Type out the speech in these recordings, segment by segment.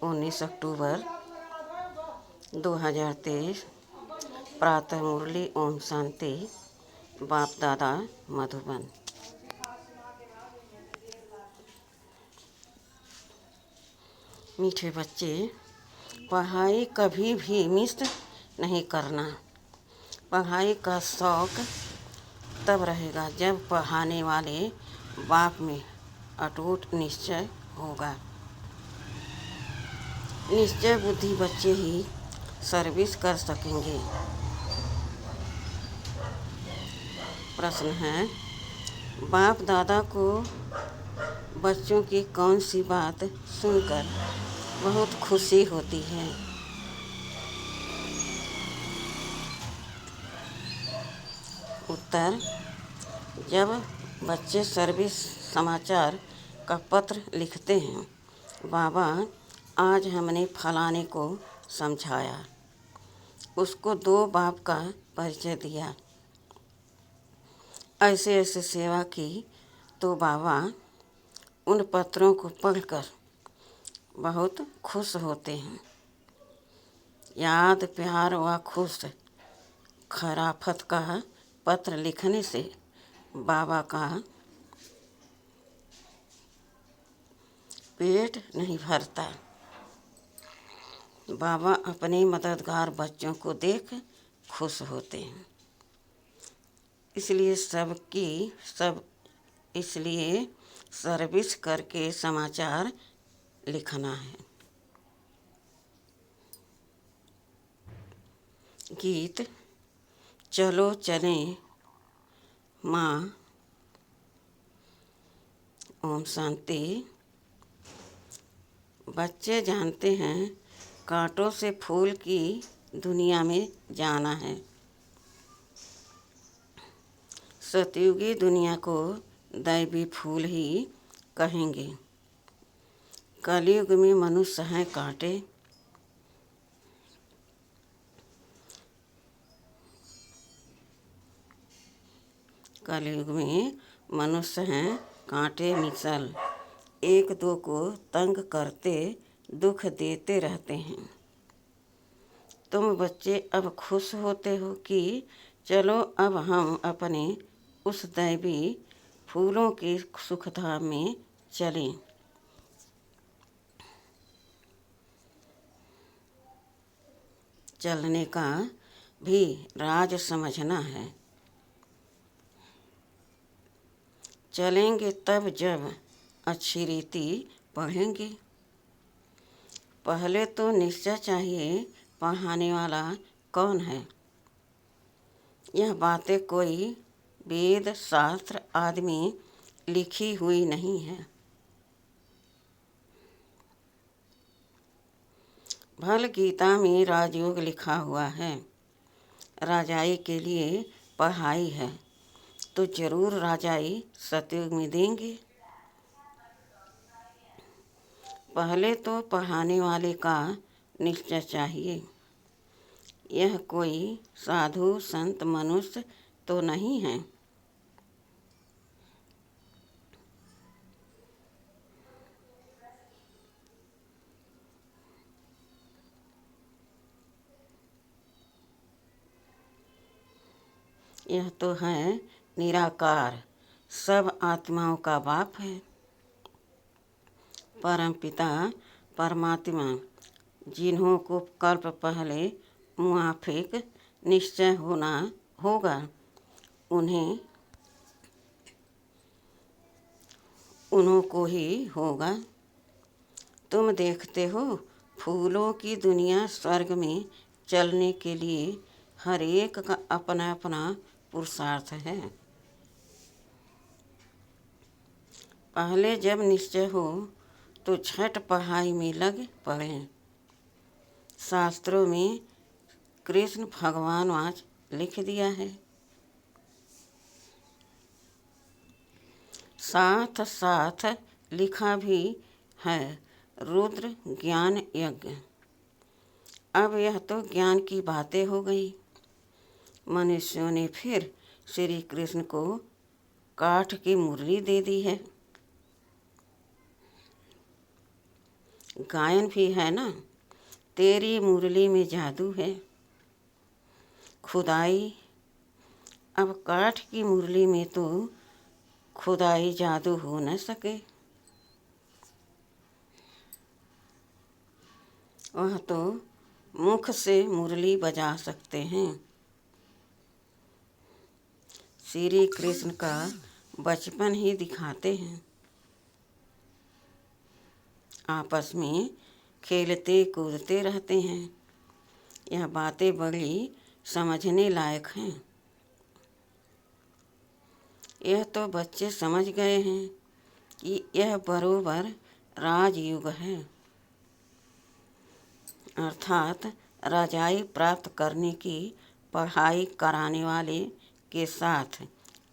19 अक्टूबर 2023। प्रातः मुरली। ओम शांति। बाप दादा मधुबन। मीठे बच्चे, पढ़ाई कभी भी मिस नहीं करना। पढ़ाई का शौक़ तब रहेगा जब पढ़ाने वाले बाप में अटूट निश्चय होगा। निश्चय बुद्धि बच्चे ही सर्विस कर सकेंगे। प्रश्न है, बाप दादा को बच्चों की कौन सी बात सुनकर बहुत खुशी होती है? उत्तर, जब बच्चे सर्विस समाचार का पत्र लिखते हैं, बाबा आज हमने फलाने को समझाया, उसको 2 बाप का परिचय दिया, ऐसे ऐसे सेवा की, तो बाबा उन पत्रों को पढ़कर बहुत खुश होते हैं। याद प्यार व खुश खराफत का पत्र लिखने से बाबा का पेट नहीं भरता। बाबा अपने मददगार बच्चों को देख खुश होते हैं। इसलिए सर्विस करके समाचार लिखना है। गीत। चलो चलें माँ। ओम शांति। बच्चे जानते हैं कांटों से फूल की दुनिया में जाना है। सतयुगी दुनिया को दैवी फूल ही कहेंगे। कलयुग में मनुष्य हैं कांटे। कलयुग में मनुष्य हैं कांटे मिसल, एक दो को तंग करते दुख देते रहते हैं। तुम बच्चे अब खुश होते हो कि चलो अब हम अपने उस दैवी फूलों के सुखधाम में चलें। चलने का भी राज समझना है। चलेंगे तब जब अच्छी रीति पढ़ेंगे। पहले तो निश्चय चाहिए पढ़ाने वाला कौन है। यह बातें कोई वेद शास्त्र आदमी लिखी हुई नहीं है। भल गीता में राजयोग लिखा हुआ है। राजाई के लिए पढ़ाई है तो जरूर राजाई सतयुग में देंगे। पहले तो पढ़ाने वाले का निश्चय चाहिए। यह कोई साधु संत मनुष्य तो नहीं है। यह तो है निराकार, सब आत्माओं का बाप है। परमपिता परमात्मा जिन्हों को कल्प पहले मुआफिक निश्चय होना होगा, उन्हों को ही होगा। तुम देखते हो फूलों की दुनिया स्वर्ग में चलने के लिए हर एक का अपना अपना पुरुषार्थ है। पहले जब निश्चय हो तो छठ पढ़ाई में लग पड़ें। शास्त्रों में कृष्ण भगवान आज लिख दिया है। साथ साथ लिखा भी है रुद्र ज्ञान यज्ञ। अब यह तो ज्ञान की बातें हो गई। मनुष्यों ने फिर श्री कृष्ण को काठ की मुरली दे दी है। गायन भी है ना, तेरी मुरली में जादू है। खुदाई, अब काठ की मुरली में तो खुदाई जादू हो न सके। वह तो मुख से मुरली बजा सकते हैं। श्री कृष्ण का बचपन ही दिखाते हैं। आपस में खेलते कूदते रहते हैं। यह बातें बड़ी समझने लायक हैं। यह तो बच्चे समझ गए हैं कि यह बरोबर राजयुग है, अर्थात राजाई प्राप्त करने की पढ़ाई कराने वाले के साथ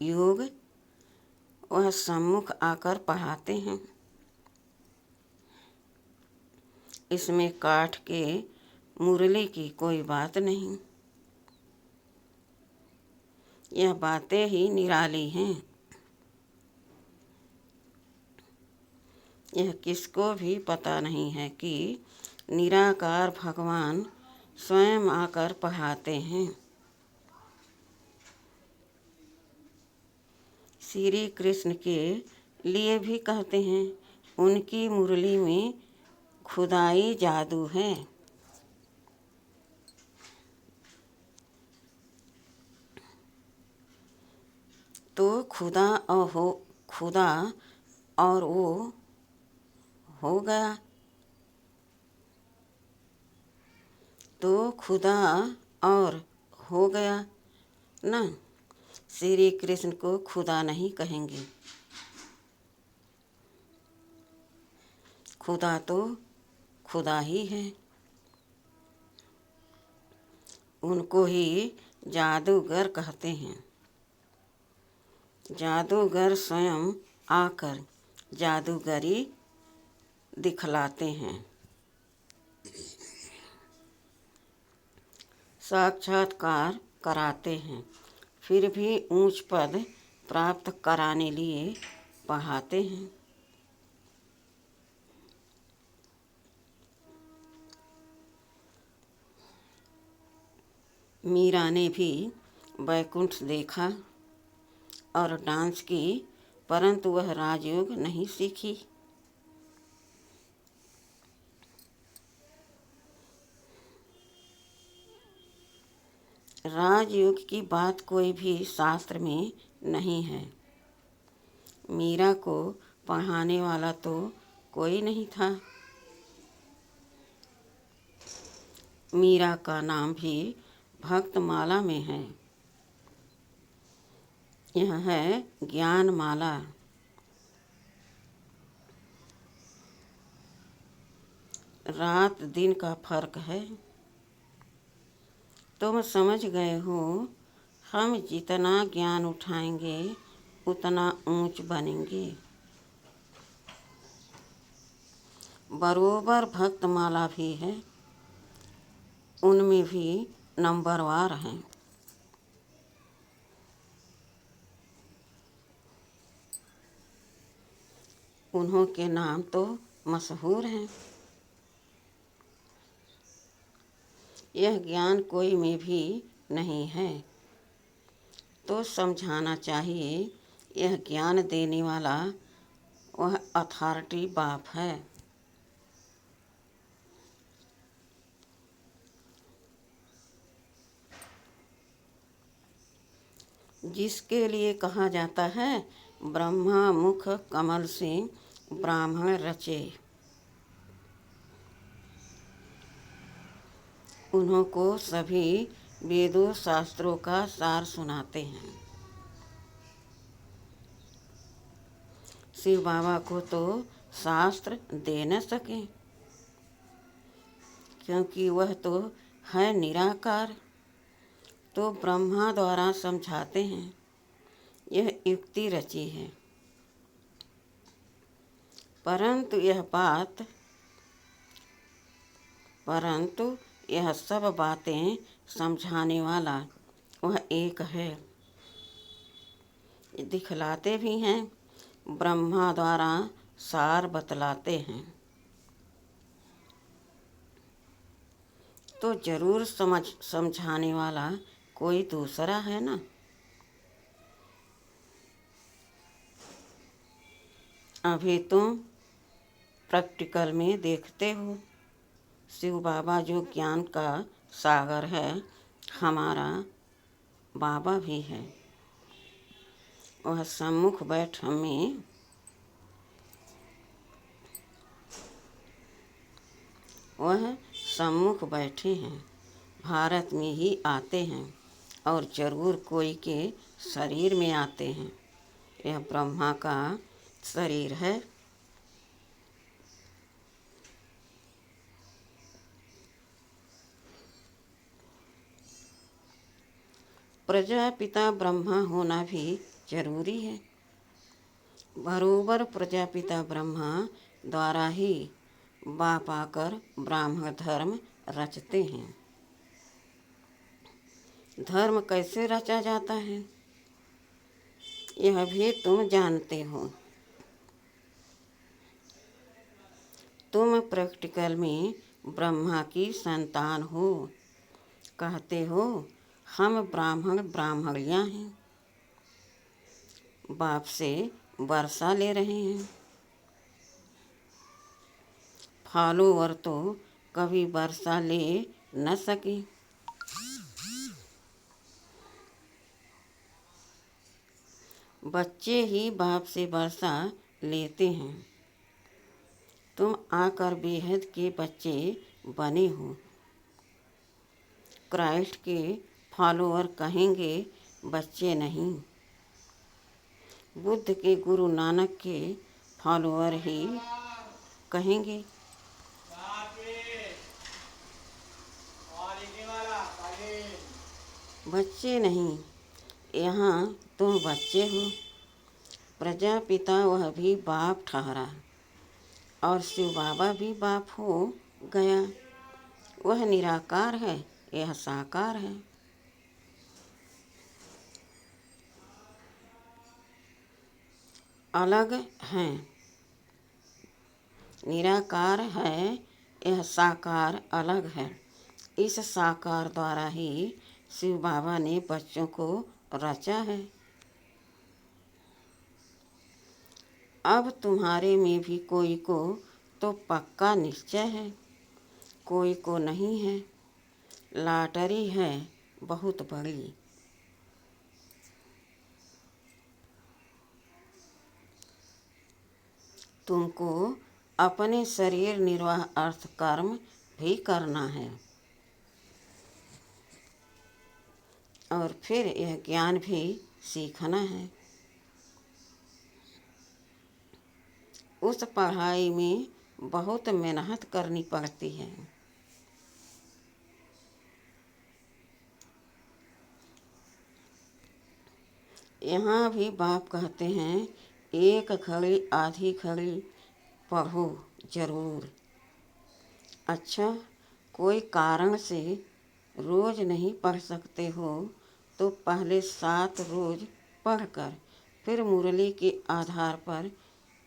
योग वह सम्मुख आकर पढ़ाते हैं। इसमें काठ के मुरली की कोई बात नहीं। यह बातें ही निराली हैं। यह किसको भी पता नहीं है कि निराकार भगवान स्वयं आकर पढ़ाते हैं। श्री कृष्ण के लिए भी कहते हैं, उनकी मुरली में खुदाई जादू है। तो खुदा और वो हो गया। तो खुदा और हो गया ना। श्री कृष्ण को खुदा नहीं कहेंगे। खुदा तो खुदा ही है। उनको ही जादूगर कहते हैं। जादूगर स्वयं आकर जादूगरी दिखलाते हैं। साक्षात्कार कराते हैं, फिर भी ऊंच पद प्राप्त कराने लिए पढ़ाते हैं। मीरा ने भी वैकुंठ देखा और डांस की, परंतु वह राजयोग नहीं सीखी। राजयोग की बात कोई भी शास्त्र में नहीं है। मीरा को पढ़ाने वाला तो कोई नहीं था। मीरा का नाम भी भक्तमाला में है। यह है ज्ञान माला। रात दिन का फर्क है। तुम समझ गए हो, हम जितना ज्ञान उठाएंगे उतना ऊंच बनेंगे। बरोबर भक्तमाला भी है, उनमें भी नंबरवार हैं। उन्हों के नाम तो मशहूर हैं। यह ज्ञान कोई में भी नहीं है तो समझाना चाहिए, यह ज्ञान देने वाला वह अथॉरिटी बाप है। जिसके लिए कहा जाता है, ब्रह्मा मुख कमल से ब्राह्मण रचे। उन्हों को सभी वेदों शास्त्रों का सार सुनाते हैं। शिव बाबा को तो शास्त्र दे न सके, क्योंकि वह तो है निराकार। तो ब्रह्मा द्वारा समझाते हैं, यह युक्ति रची है। परंतु यह सब बातें समझाने वाला वह एक है। दिखलाते भी हैं, ब्रह्मा द्वारा सार बतलाते हैं। तो जरूर समझाने वाला कोई दूसरा है ना। अभी तुम प्रैक्टिकल में देखते हो, शिव बाबा जो ज्ञान का सागर है, हमारा बाबा भी है। वह सम्मुख बैठे हैं, भारत में ही आते हैं और जरूर कोई के शरीर में आते हैं। यह ब्रह्मा का शरीर है। प्रजापिता ब्रह्मा होना भी जरूरी है। बरोबर प्रजापिता ब्रह्मा द्वारा ही बाप आकर ब्राह्मण धर्म रचते हैं। धर्म कैसे रचा जाता है यह भी तुम जानते हो। तुम प्रैक्टिकल में ब्रह्मा की संतान हो, कहते हो हम ब्राह्मणियाँ हैं, बाप से वर्षा ले रहे हैं। फॉलोअर तो कभी वर्षा ले न सके। बच्चे ही बाप से वर्षा लेते हैं। तुम आकर बेहद के बच्चे बने हो। क्राइस्ट के फॉलोअर कहेंगे बच्चे नहीं। बुद्ध के गुरु नानक के फॉलोअर ही कहेंगे। बच्चे नहीं, यहाँ तुम बच्चे हो। प्रजापिता वह भी बाप ठहरा और शिव बाबा भी बाप हो गया। वह निराकार है, यह साकार है। अलग हैं। निराकार है, यह साकार अलग है। इस साकार द्वारा ही शिव बाबा ने बच्चों को रचा है। अब तुम्हारे में भी कोई को तो पक्का निश्चय है, कोई को नहीं है। लॉटरी है बहुत बड़ी। तुमको अपने शरीर निर्वाह अर्थ कर्म भी करना है और फिर यह ज्ञान भी सीखना है। उस पढ़ाई में बहुत मेहनत करनी पड़ती है। यहाँ भी बाप कहते हैं एक घड़ी आधी घड़ी पढ़ो जरूर। अच्छा, कोई कारण से रोज नहीं पढ़ सकते हो तो पहले 7 रोज पढ़कर फिर मुरली के आधार पर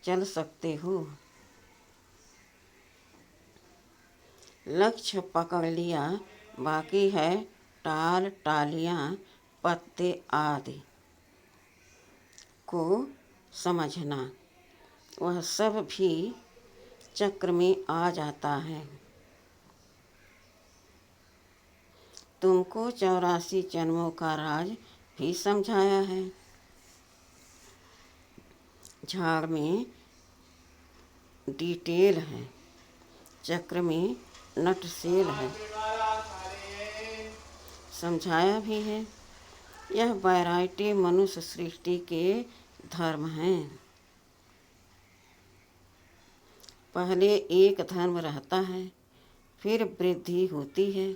चल सकते हो। लक्ष्य पकड़ लिया, बाकी है टाल टालियाँ पत्ते आदि को समझना। वह सब भी चक्र में आ जाता है। तुमको 84 जन्मों का राज भी समझाया है। झाड़ में डिटेल है, चक्र में नटसेल है, समझाया भी है। यह वैरायटी मनुष्य सृष्टि के धर्म हैं। पहले एक धर्म रहता है, फिर वृद्धि होती है।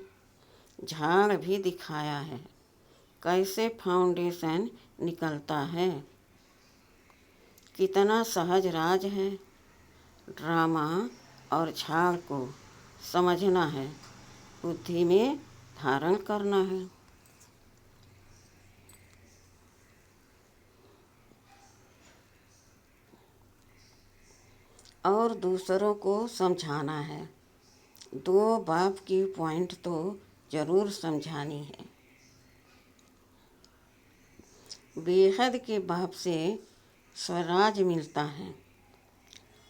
झाड़ भी दिखाया है कैसे फाउंडेशन निकलता है। कितना सहज राज है। ड्रामा और झाड़ को समझना है, बुद्धि में धारण करना है। और दूसरों को समझाना है। दो बाप की पॉइंट तो जरूर समझानी है। बेहद के बाप से स्वराज मिलता है,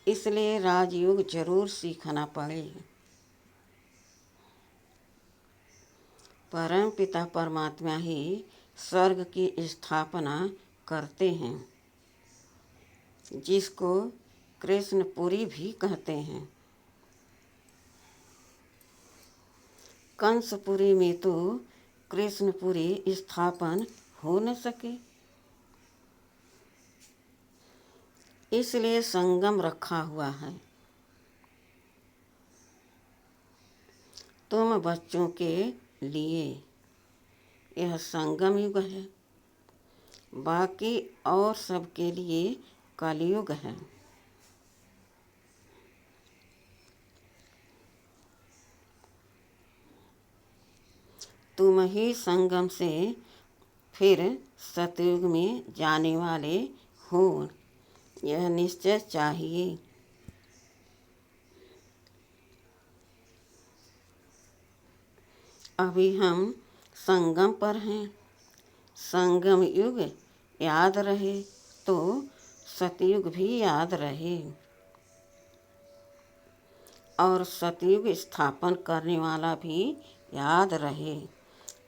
इसलिए राजयोग जरूर सीखना पड़ेगा। परम पिता परमात्मा ही स्वर्ग की स्थापना करते हैं, जिसको कृष्णपुरी भी कहते हैं। कंसपुरी में तो कृष्णपुरी स्थापन हो न सके, इसलिए संगम रखा हुआ है। तुम बच्चों के लिए यह संगम युग है, बाकी और सबके लिए कलयुग है। तुम ही संगम से फिर सतयुग में जाने वाले हो, यह निश्चय चाहिए। अभी हम संगम पर हैं। संगम युग याद रहे तो सतयुग भी याद रहे, और सतयुग स्थापन करने वाला भी याद रहे,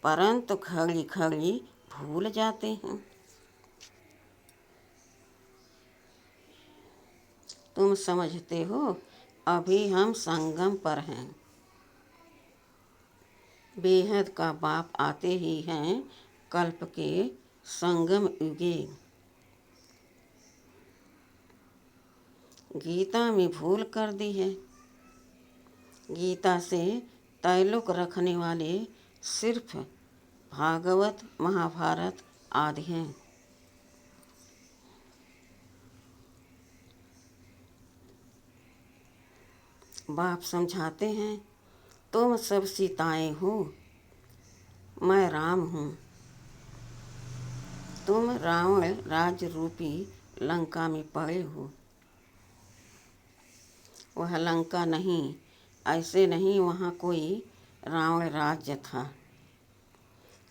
परंतु घड़ी घड़ी भूल जाते हैं। तुम समझते हो अभी हम संगम पर हैं। बेहद का बाप आते ही हैं कल्प के संगम युगे। गीता में भूल कर दी है। गीता से ताल्लुक रखने वाले सिर्फ भागवत महाभारत आदि हैं। बाप समझाते हैं, तुम सब सीताएं हो, मैं राम हूँ। तुम रावण राज्य रूपी लंका में पड़े हो। वह लंका नहीं, ऐसे नहीं वहाँ कोई रावण राज्य था।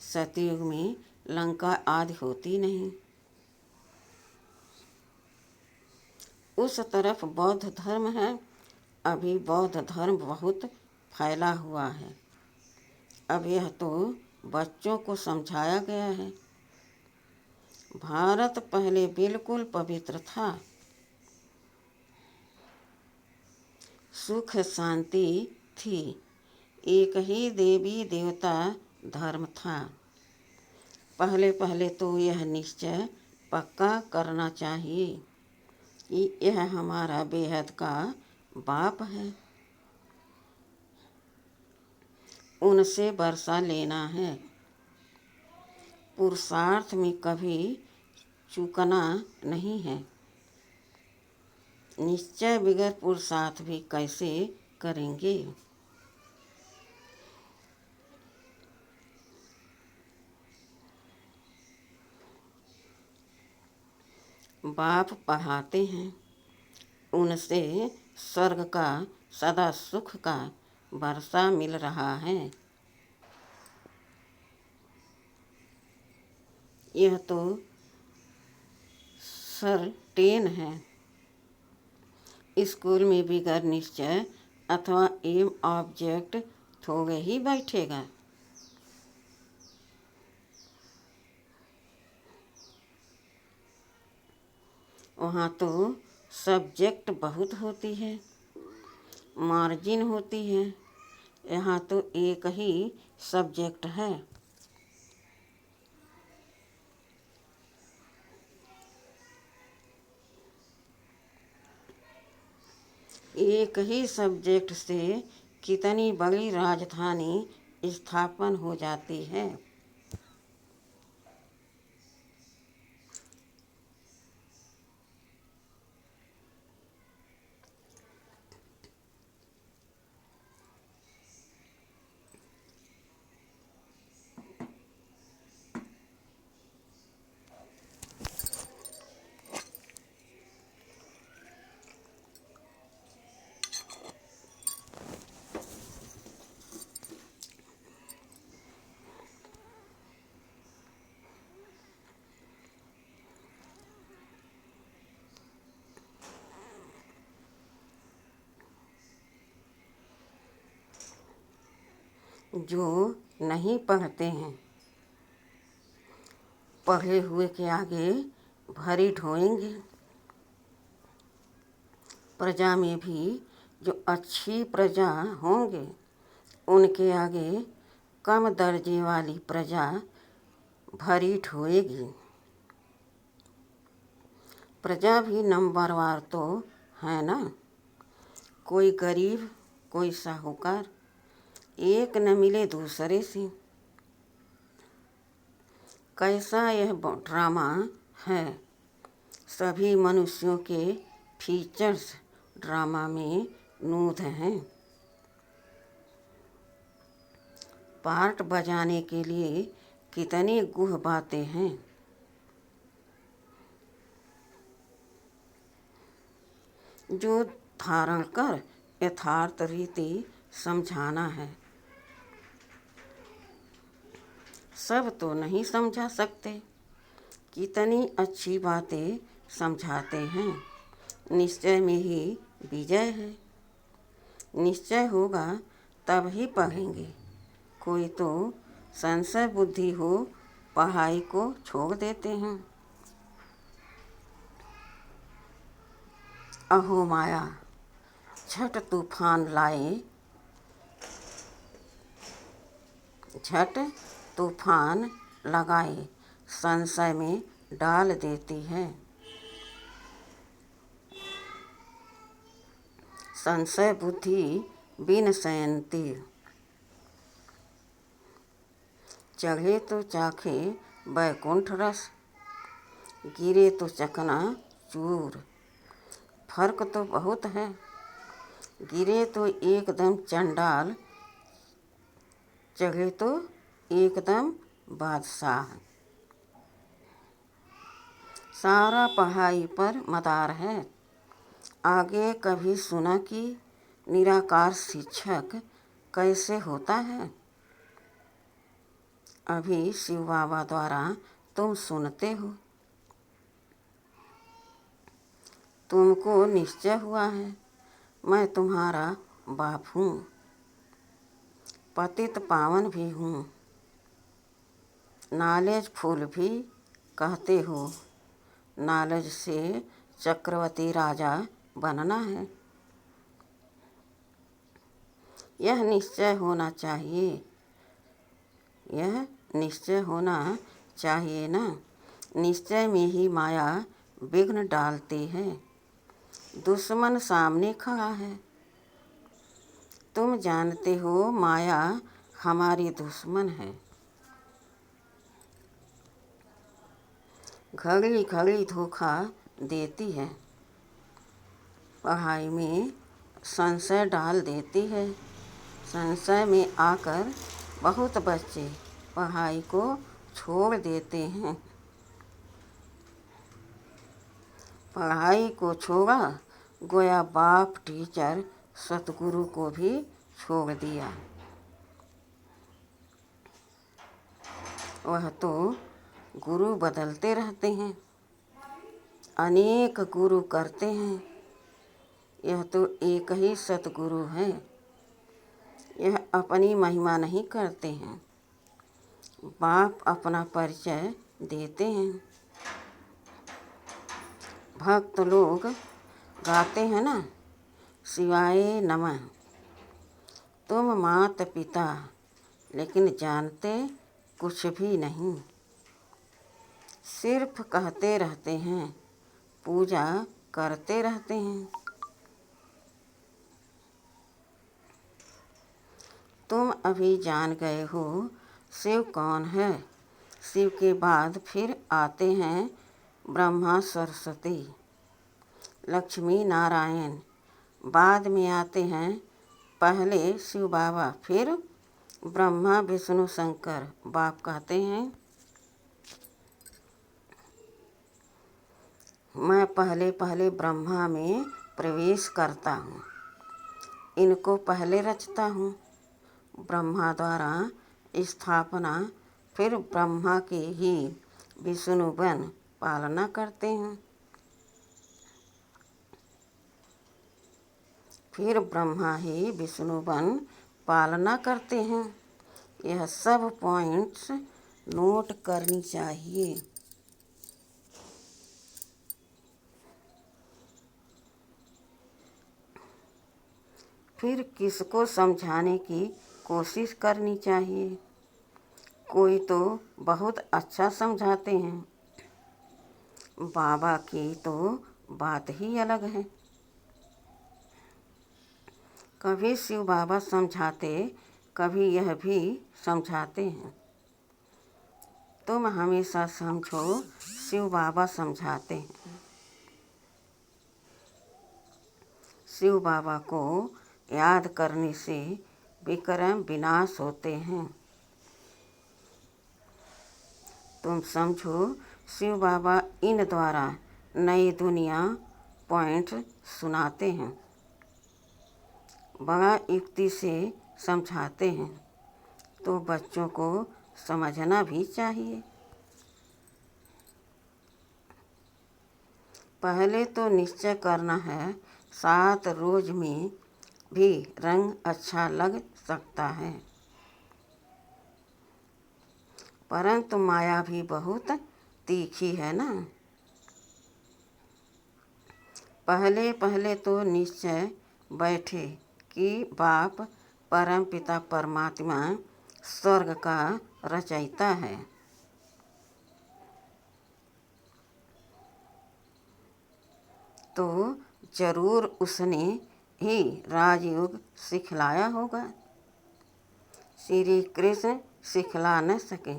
सतयुग में लंका आदि होती नहीं। उस तरफ बौद्ध धर्म है। अभी बौद्ध धर्म बहुत फैला हुआ है। अब यह तो बच्चों को समझाया गया है। भारत पहले बिल्कुल पवित्र था। सुख शांति थी। एक ही देवी देवता धर्म था। पहले पहले तो यह निश्चय पक्का करना चाहिए कि यह हमारा बेहद का बाप है। उनसे वर्षा लेना है। पुरुषार्थ में कभी चूकना नहीं है। निश्चय बगैर पुरुषार्थ भी कैसे करेंगे। बाप पढ़ाते हैं, उनसे स्वर्ग का सदा सुख का वर्षा मिल रहा है। यह तो सर्टेन है। स्कूल में बिगैर निश्चय अथवा एम ऑब्जेक्ट थोड़े ही बैठेगा। वहाँ तो सब्जेक्ट बहुत होती है, मार्जिन होती है। यहाँ तो एक ही सब्जेक्ट है। एक ही सब्जेक्ट से कितनी बड़ी राजधानी स्थापन हो जाती है। जो नहीं पढ़ते हैं, पढ़े हुए के आगे भरी ढोएंगे। प्रजा में भी जो अच्छी प्रजा होंगे, उनके आगे कम दर्जे वाली प्रजा भरी ढोएगी। प्रजा भी नंबरवार तो है ना, कोई गरीब कोई साहूकार, एक न मिले दूसरे से। कैसा यह ड्रामा है, सभी मनुष्यों के फीचर्स ड्रामा में नूद हैं। पार्ट बजाने के लिए कितनी गुह बातें हैं। जो धारण कर यथार्थ रीति समझाना है। सब तो नहीं समझा सकते, कितनी अच्छी बातें समझाते हैं। निश्चय में ही विजय है। निश्चय होगा तब ही पढ़ेंगे। कोई तो संशय बुद्धि हो पढ़ाई को छोड़ देते हैं। अहो माया झट तूफान लाए, झट तूफान लगाए संशय में डाल देती है। संशय बुद्धि बिन शयनती, चढ़े तो चाखे बैकुंठ रस, गिरे तो चकना चूर। फर्क तो बहुत है, गिरे तो एकदम चंडाल, चढ़े तो एकदम बादशाह। सारा पढ़ाई पर मदार है। आगे कभी सुना कि निराकार शिक्षक कैसे होता है? अभी शिव बाबा द्वारा तुम सुनते हो। तुमको निश्चय हुआ है मैं तुम्हारा बाप हूँ, पतित पावन भी हूँ, नॉलेज फुल भी कहते हो। नॉलेज से चक्रवर्ती राजा बनना है, यह निश्चय होना चाहिए। यह निश्चय होना चाहिए ना। निश्चय में ही माया विघ्न डालती है। दुश्मन सामने खड़ा है। तुम जानते हो माया हमारी दुश्मन है। घड़ी घड़ी धोखा देती है, पढ़ाई में संशय डाल देती है। संशय में आकर बहुत बच्चे पढ़ाई को छोड़ देते हैं। पढ़ाई को छोड़ा, गोया बाप टीचर सतगुरु को भी छोड़ दिया। वह तो गुरु बदलते रहते हैं, अनेक गुरु करते हैं। यह तो एक ही सतगुरु है। यह अपनी महिमा नहीं करते हैं, बाप अपना परिचय देते हैं। भक्त लोग गाते हैं ना, शिवाय नमः। तुम माता पिता लेकिन जानते कुछ भी नहीं, सिर्फ कहते रहते हैं, पूजा करते रहते हैं। तुम अभी जान गए हो शिव कौन है। शिव के बाद फिर आते हैं ब्रह्मा सरस्वती लक्ष्मी नारायण, बाद में आते हैं पहले शिव बाबा, फिर ब्रह्मा विष्णु शंकर। बाप कहते हैं मैं पहले पहले ब्रह्मा में प्रवेश करता हूँ, इनको पहले रचता हूँ। ब्रह्मा द्वारा स्थापना, फिर ब्रह्मा के ही विष्णु बन पालना करते हैं। फिर ब्रह्मा ही विष्णु बन पालना करते हैं। यह सब पॉइंट्स नोट करनी चाहिए। फिर किसको समझाने की कोशिश करनी चाहिए। कोई तो बहुत अच्छा समझाते हैं, बाबा की तो बात ही अलग है। कभी शिव बाबा समझाते, कभी यह भी समझाते हैं। तुम हमेशा समझो शिव बाबा समझाते हैं। शिव बाबा को याद करने से विक्रम विनाश होते हैं। तुम समझो शिव बाबा इन द्वारा नई दुनिया पॉइंट सुनाते हैं, बड़ा युक्ति से समझाते हैं, तो बच्चों को समझना भी चाहिए। पहले तो निश्चय करना है, 7 रोज में भी रंग अच्छा लग सकता है, परंतु माया भी बहुत तीखी है ना। पहले पहले तो निश्चय बैठे कि बाप परम पिता परमात्मा स्वर्ग का रचयिता है। तो जरूर उसने ही राजयोग सिखलाया होगा। श्री कृष्ण सिखला न सके।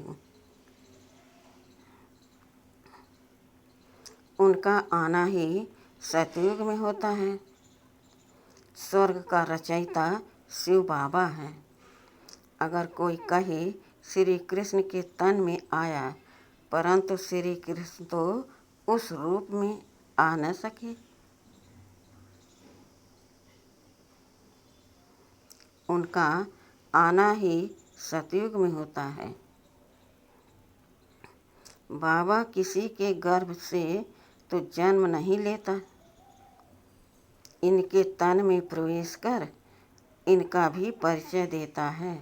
उनका आना ही सतयुग में होता है। स्वर्ग का रचयिता शिव बाबा है। अगर कोई कहे श्री कृष्ण के तन में आया, परंतु श्री कृष्ण तो उस रूप में आ न सके। उनका आना ही सतयुग में होता है। बाबा किसी के गर्भ से तो जन्म नहीं लेता, इनके तन में प्रवेश कर इनका भी परिचय देता है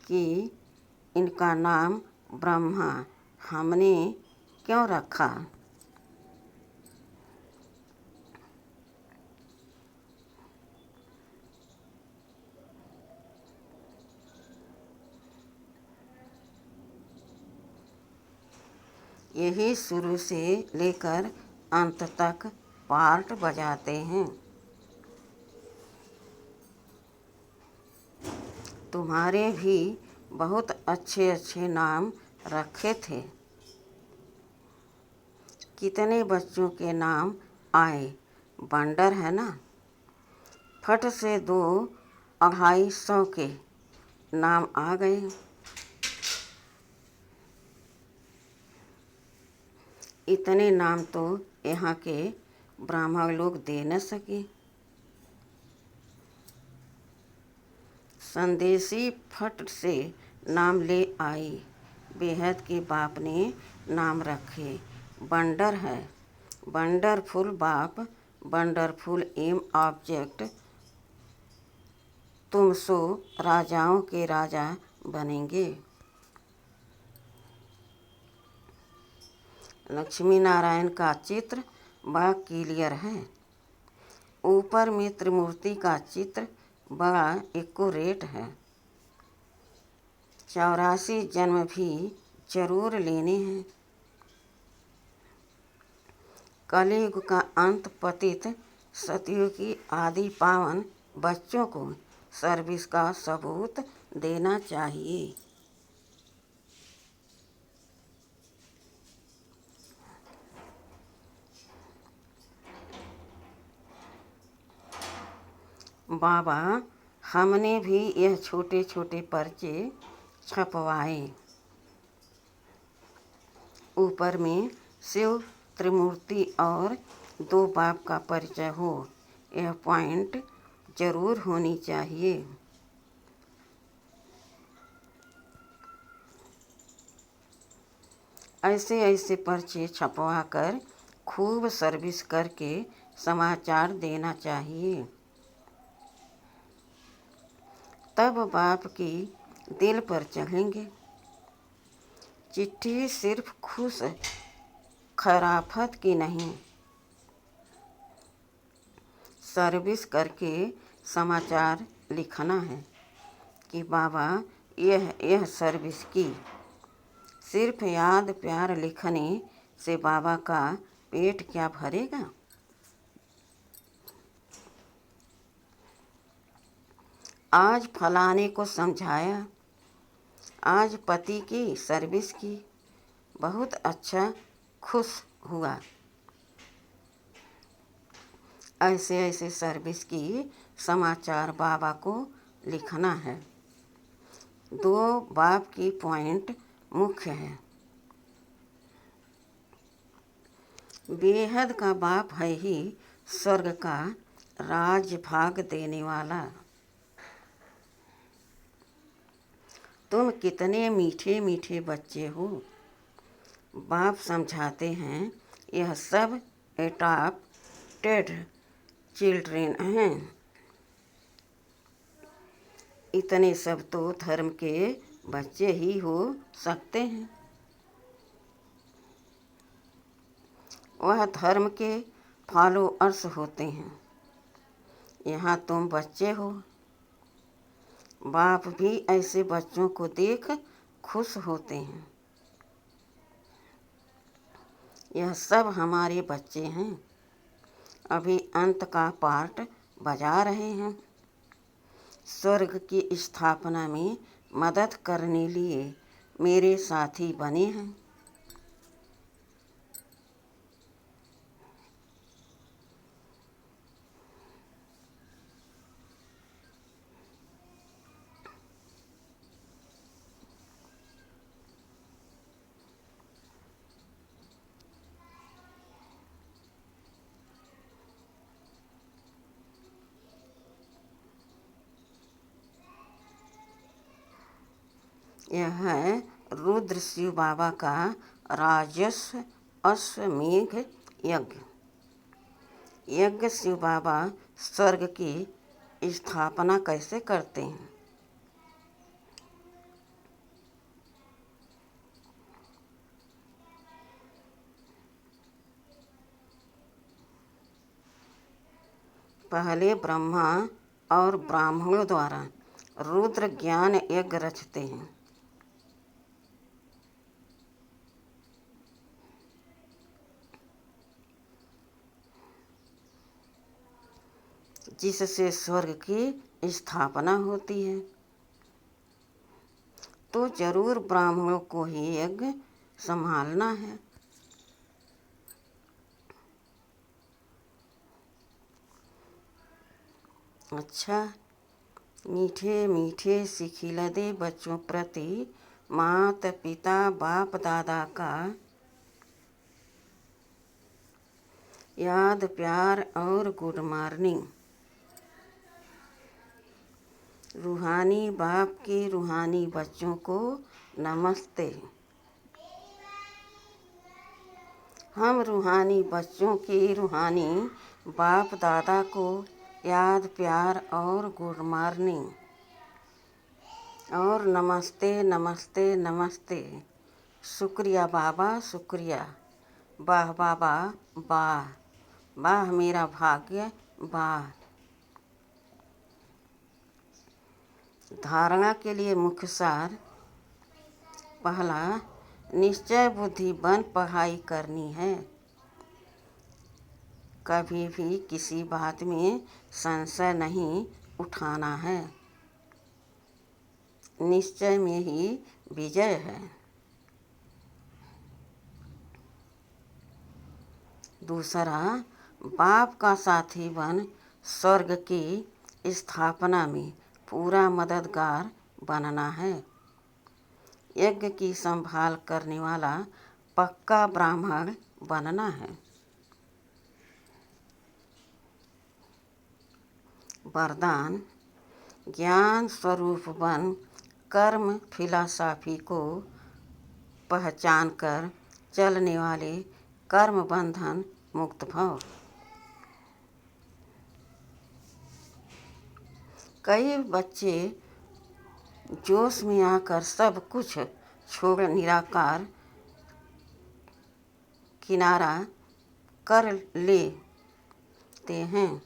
कि इनका नाम ब्रह्मा हमने क्यों रखा। यही शुरू से लेकर अंत तक पार्ट बजाते हैं। तुम्हारे भी बहुत अच्छे अच्छे नाम रखे थे। कितने बच्चों के नाम आए, बंडर है ना। फट से 200-250 के नाम आ गए। इतने नाम तो यहाँ के ब्राह्मण लोग दे न सके। संदेशी फट से नाम ले आई। बेहद के बाप ने नाम रखे। बंडर है, वंडरफुल बाप, वंडरफुल एम ऑब्जेक्ट। तुम सो राजाओं के राजा बनेंगे। लक्ष्मी नारायण का चित्र बड़ा क्लियर है। ऊपर में त्रिमूर्ति का चित्र बड़ा एक्यूरेट है। 84 जन्म भी जरूर लेने हैं। कलयुग का अंत पतित सतयुग की आदि पावन बच्चों को सर्विस का सबूत देना चाहिए। बाबा हमने भी यह छोटे छोटे पर्चे छपवाए। ऊपर में शिव त्रिमूर्ति और 2 बाप का परिचय हो, यह पॉइंट जरूर होनी चाहिए। ऐसे ऐसे पर्चे छपवा कर खूब सर्विस करके समाचार देना चाहिए। तब बाप की दिल पर चढ़ेंगे। चिट्ठी सिर्फ खुश खराफत की नहीं, सर्विस करके समाचार लिखना है कि बाबा यह सर्विस की। सिर्फ याद प्यार लिखने से बाबा का पेट क्या भरेगा। आज फलाने को समझाया, आज पति की सर्विस की, बहुत अच्छा, खुश हुआ। ऐसे ऐसे सर्विस की समाचार बाबा को लिखना है। 2 बाप की पॉइंट मुख्य है। बेहद का बाप है ही स्वर्ग का राज भाग देने वाला। तुम कितने मीठे मीठे बच्चे हो। बाप समझाते हैं यह सब एडॉप्टेड चिल्ड्रेन हैं। इतने सब तो धर्म के बच्चे ही हो सकते हैं। वह धर्म के फॉलोअर्स होते हैं। यहाँ तुम बच्चे हो। बाप भी ऐसे बच्चों को देख खुश होते हैं। यह सब हमारे बच्चे हैं। अभी अंत का पार्ट बजा रहे हैं। स्वर्ग की स्थापना में मदद करने लिए मेरे साथी बने हैं। यह है रुद्र शिव बाबा का राजस्व अश्वमेघ यज्ञ। यज्ञ शिव बाबा स्वर्ग की स्थापना कैसे करते हैं। पहले ब्रह्मा और ब्राह्मणों द्वारा रुद्र ज्ञान यज्ञ रचते हैं। जिससे स्वर्ग की स्थापना होती है। तो जरूर ब्राह्मणों को ही यज्ञ संभालना है। अच्छा, मीठे मीठे सिखिलदे बच्चों प्रति माता पिता बाप दादा का याद प्यार और गुड मॉर्निंग। रूहानी बाप के रूहानी बच्चों को नमस्ते। हम रूहानी बच्चों के रूहानी बाप दादा को याद प्यार और गुड मॉर्निंग और नमस्ते नमस्ते नमस्ते। शुक्रिया बाबा शुक्रिया। वाह बाबा वाह, वाह मेरा भाग्य वाह। धारणा के लिए मुख्य सार। पहला, निश्चय बुद्धि बन पढ़ाई करनी है। कभी भी किसी बात में संशय नहीं उठाना है। निश्चय में ही विजय है। दूसरा, बाप का साथी बन स्वर्ग की स्थापना में पूरा मददगार बनना है। यज्ञ की संभाल करने वाला पक्का ब्राह्मण बनना है। वरदान, ज्ञान स्वरूप बन कर्म फिलॉसफी को पहचान कर चलने वाले कर्म बंधन मुक्त भव। कई बच्चे जोश में आकर सब कुछ छोड़ निराकार किनारा कर लेते हैं।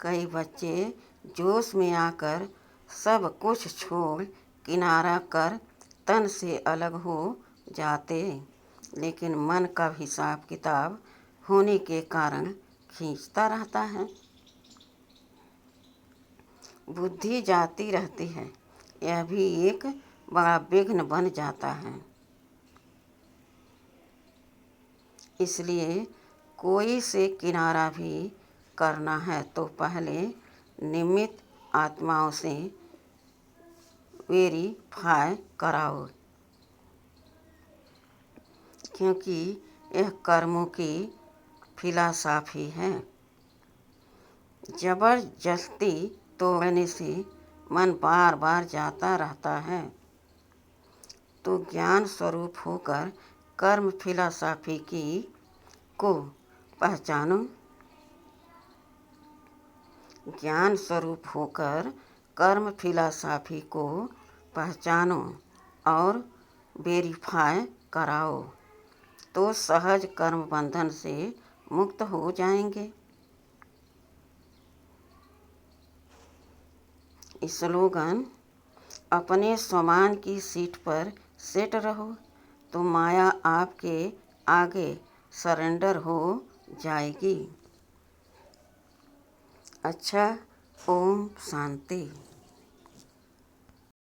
कई बच्चे जोश में आकर सब कुछ छोड़ किनारा कर तन से अलग हो जाते, लेकिन मन का हिसाब किताब होने के कारण खींचता रहता है। बुद्धि जाती रहती है, यह भी एक बड़ा विघ्न बन जाता है। इसलिए कोई से किनारा भी करना है तो पहले निमित्त आत्माओं से वेरीफाई कराओ, क्योंकि यह कर्मों की फिलॉसफी है। जबरदस्ती तोड़ने से मन बार बार जाता रहता है, तो ज्ञान स्वरूप होकर कर्म फिलॉसफी को पहचानो। ज्ञान स्वरूप होकर कर्म फिलॉसफी को पहचानो और वेरीफाई कराओ, तो सहज कर्म बंधन से मुक्त हो जाएंगे। स्लोगन: अपने स्वमान की सीट पर सेट रहो तो माया आपके आगे सरेंडर हो जाएगी। अच्छा, ओम शांति।